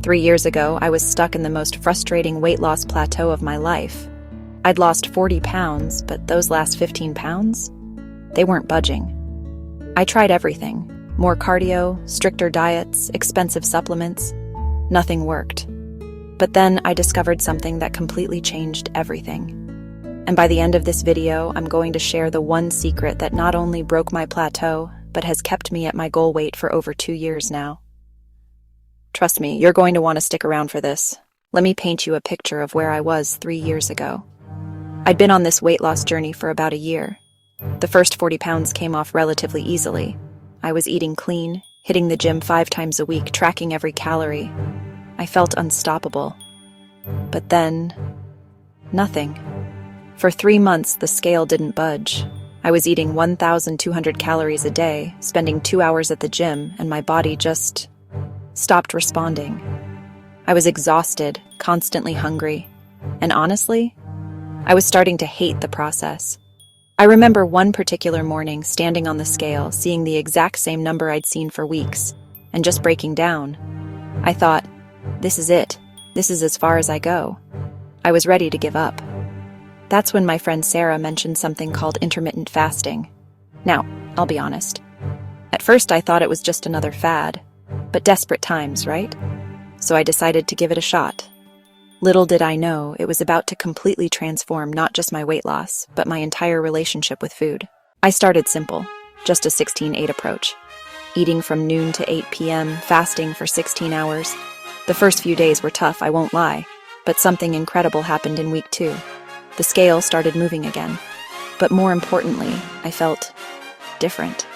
3 years ago, I was stuck in the most frustrating weight loss plateau of my life. I'd lost 40 pounds, but those last 15 pounds? They weren't budging. I tried everything. More cardio, stricter diets, expensive supplements. Nothing worked. But then I discovered something that completely changed everything. And by the end of this video, I'm going to share the one secret that not only broke my plateau, but has kept me at my goal weight for over 2 years now. Trust me, you're going to want to stick around for this. Let me paint you a picture of where I was 3 years ago. I'd been on this weight loss journey for about a year. The first 40 pounds came off relatively easily. I was eating clean, hitting the gym 5 times a week, tracking every calorie. I felt unstoppable. But then, nothing. For 3 months, the scale didn't budge. I was eating 1,200 calories a day, spending 2 hours at the gym, and my body just stopped responding. I was exhausted, constantly hungry, and honestly, I was starting to hate the process. I remember one particular morning standing on the scale, seeing the exact same number I'd seen for weeks, and just breaking down. I thought, this is it. This is as far as I go. I was ready to give up. That's when my friend Sarah mentioned something called intermittent fasting. Now, I'll be honest. At first I thought it was just another fad, but desperate times, right? So I decided to give it a shot. Little did I know, it was about to completely transform not just my weight loss, but my entire relationship with food. I started simple, just a 16-8 approach. Eating from noon to 8 p.m., fasting for 16 hours. The first few days were tough, I won't lie, but something incredible happened in week 2. The scale started moving again. But more importantly, I felt different.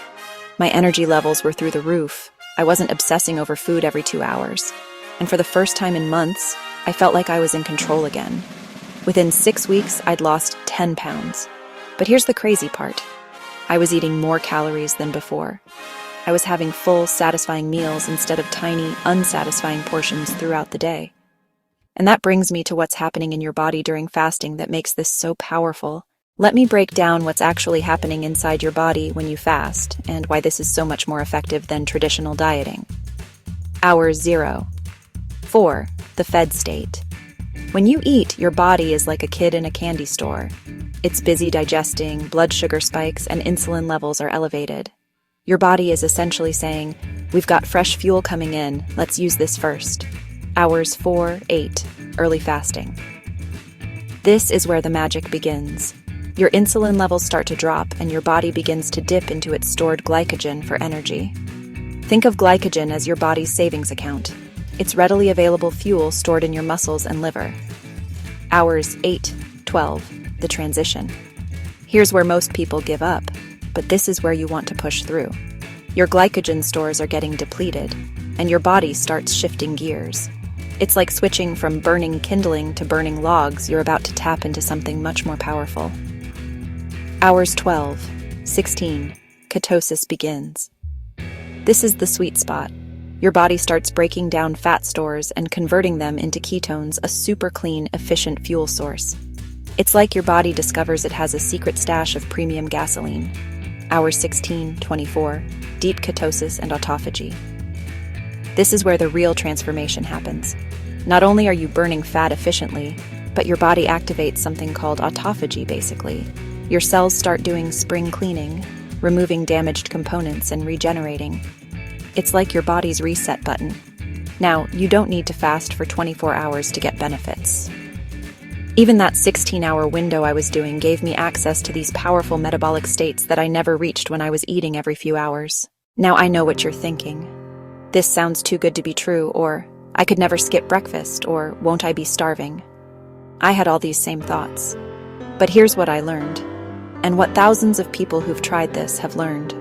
My energy levels were through the roof. I wasn't obsessing over food every 2 hours. And for the first time in months, I felt like I was in control again. Within 6 weeks, I'd lost 10 pounds. But here's the crazy part. I was eating more calories than before. I was having full, satisfying meals instead of tiny, unsatisfying portions throughout the day. And that brings me to what's happening in your body during fasting that makes this so powerful. Let me break down what's actually happening inside your body when you fast, and why this is so much more effective than traditional dieting. Hour 0. 4. The fed state. When you eat, your body is like a kid in a candy store. It's busy digesting, blood sugar spikes, and insulin levels are elevated. Your body is essentially saying, we've got fresh fuel coming in, let's use this first. Hours 4, 8, early fasting. This is where the magic begins. Your insulin levels start to drop and your body begins to dip into its stored glycogen for energy. Think of glycogen as your body's savings account. It's readily available fuel stored in your muscles and liver. Hours 8, 12, the transition. Here's where most people give up, but this is where you want to push through. Your glycogen stores are getting depleted, and your body starts shifting gears. It's like switching from burning kindling to burning logs. You're about to tap into something much more powerful. Hours 12, 16, ketosis begins. This is the sweet spot. Your body starts breaking down fat stores and converting them into ketones, a super clean, efficient fuel source. It's like your body discovers it has a secret stash of premium gasoline. Hours 16, 24, deep ketosis and autophagy. This is where the real transformation happens. Not only are you burning fat efficiently, but your body activates something called autophagy, basically. Your cells start doing spring cleaning, removing damaged components and regenerating. It's like your body's reset button. Now, you don't need to fast for 24 hours to get benefits. Even that 16-hour window I was doing gave me access to these powerful metabolic states that I never reached when I was eating every few hours. Now I know what you're thinking. This sounds too good to be true, or I could never skip breakfast, or won't I be starving? I had all these same thoughts. But here's what I learned, and what thousands of people who've tried this have learned.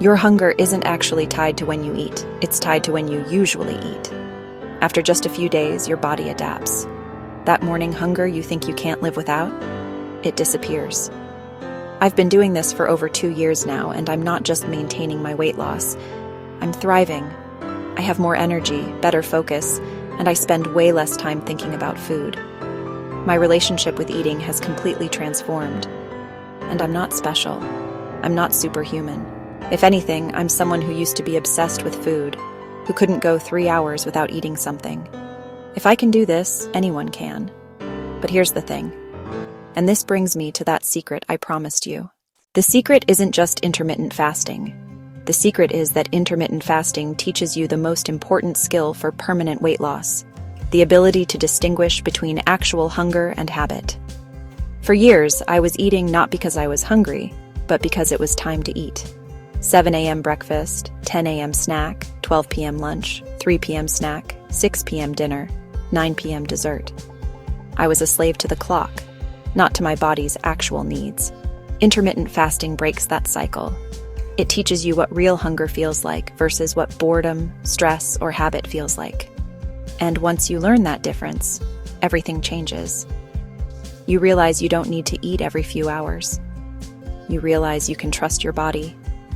Your hunger isn't actually tied to when you eat, it's tied to when you usually eat. After just a few days, your body adapts. That morning hunger you think you can't live without, it disappears. I've been doing this for over 2 years now, and I'm not just maintaining my weight loss. I'm thriving. I have more energy, better focus, and I spend way less time thinking about food. My relationship with eating has completely transformed. And I'm not special. I'm not superhuman. If anything, I'm someone who used to be obsessed with food. who couldn't go 3 hours without eating something. If I can do this, anyone can. But here's the thing. And this brings me to that secret I promised you. The secret isn't just intermittent fasting. The secret is that intermittent fasting teaches you the most important skill for permanent weight loss, the ability to distinguish between actual hunger and habit. For years, I was eating not because I was hungry, but because it was time to eat. 7 a.m. breakfast, 10 a.m. snack, 12 p.m. lunch, 3 p.m. snack, 6 p.m. dinner, 9 p.m. dessert. I was a slave to the clock, not to my body's actual needs. Intermittent fasting breaks that cycle. It teaches you what real hunger feels like versus what boredom, stress, or habit feels like. And once you learn that difference, everything changes. You realize you don't need to eat every few hours. You realize you can trust your body.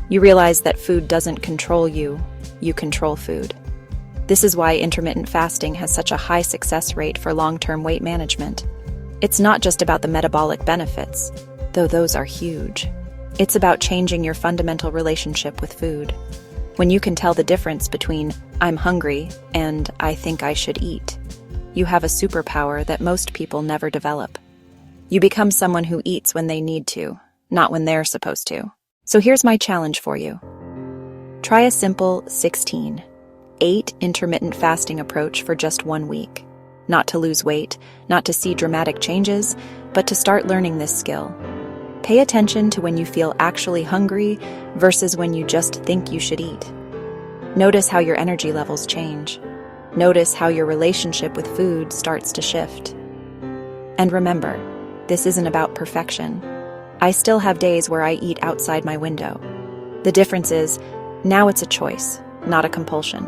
You realize that food doesn't control you, you control food. This is why intermittent fasting has such a high success rate for long-term weight management. It's not just about the metabolic benefits, though those are huge. It's about changing your fundamental relationship with food. When you can tell the difference between "I'm hungry" and "I think I should eat," you have a superpower that most people never develop. You become someone who eats when they need to, not when they're supposed to. So here's my challenge for you. Try a simple 16/8 intermittent fasting approach for just 1 week. Not to lose weight, not to see dramatic changes, but to start learning this skill. Pay attention to when you feel actually hungry versus when you just think you should eat. Notice how your energy levels change. Notice how your relationship with food starts to shift. And remember, this isn't about perfection. I still have days where I eat outside my window. The difference is, now it's a choice, not a compulsion.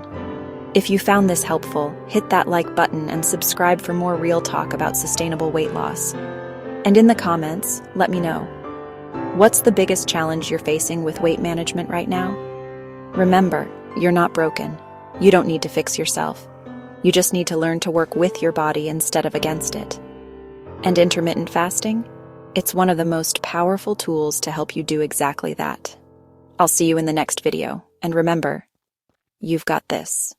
If you found this helpful, hit that like button and subscribe for more real talk about sustainable weight loss. And in the comments, let me know. What's the biggest challenge you're facing with weight management right now? Remember, you're not broken. You don't need to fix yourself. You just need to learn to work with your body instead of against it. And intermittent fasting? It's one of the most powerful tools to help you do exactly that. I'll see you in the next video, and remember, you've got this.